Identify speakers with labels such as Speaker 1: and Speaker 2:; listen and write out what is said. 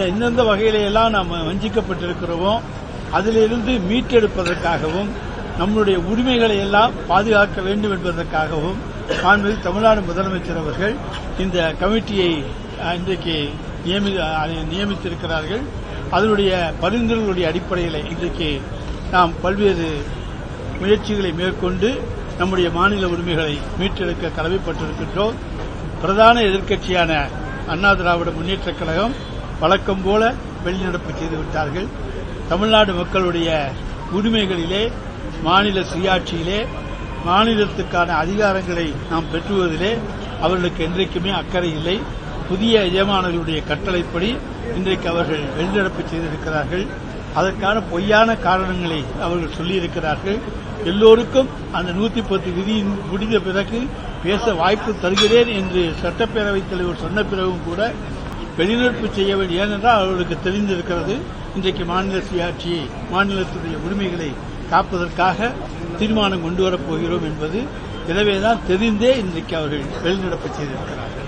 Speaker 1: எந்தெந்த வகையிலெல்லாம் நாம் வஞ்சிக்கப்பட்டிருக்கிறோமோ அதிலிருந்து மீட்டெடுப்பதற்காகவும் நம்முடைய உரிமைகளை எல்லாம் பாதுகாக்க வேண்டும் என்பதற்காகவும் மாண்புமிகு தமிழ்நாடு முதலமைச்சர் அவர்கள் இந்த கமிட்டியை இன்றைக்கு நியமித்திருக்கிறார்கள். அதனுடைய பரிந்துரைகளுடைய அடிப்படையில் இன்றைக்கு நாம் பல்வேறு முயற்சிகளை மேற்கொண்டு நம்முடைய மாநில உரிமைகளை மீட்டெடுக்க கடமைப்பட்டிருக்கின்றோம். பிரதான எதிர்க்கட்சியான அண்ணா திராவிட முன்னேற்றக் கழகம் வழக்கம் போல வெளிநடப்பு செய்துவிட்டார்கள். தமிழ்நாடு மக்களுடைய உரிமைகளிலே, மாநில சுயாட்சியிலே, மாநிலத்துக்கான அதிகாரங்களை நாம் பெற்றுவதிலே அவர்களுக்கு என்றைக்குமே அக்கறை இல்லை. புதிய எஜமானர்களுடைய கட்டளைப்படி இன்றைக்கு அவர்கள் வெளிநடப்பு செய்திருக்கிறார்கள். அதற்கான பொய்யான காரணங்களை அவர்கள் சொல்லியிருக்கிறார்கள். எல்லோருக்கும் அந்த 110 விதி முடிந்த பிறகு பேச வாய்ப்பு தருகிறேன் என்று சட்டப்பேரவைத் தலைவர் சொன்ன பிறகும் கூட வெளிநடப்பு செய்ய வேண்டும். ஏனென்றால் அவர்களுக்கு தெரிந்திருக்கிறது இன்றைக்கு மாநில சுயாட்சியை, மாநிலத்துடைய உரிமைகளை காப்பதற்காக தீர்மானம் கொண்டுவரப் போகிறோம் என்பது. எனவேதான் தெரிந்தே இன்றைக்கு அவர்கள் வெளிநடப்பு செய்திருக்கிறார்கள்.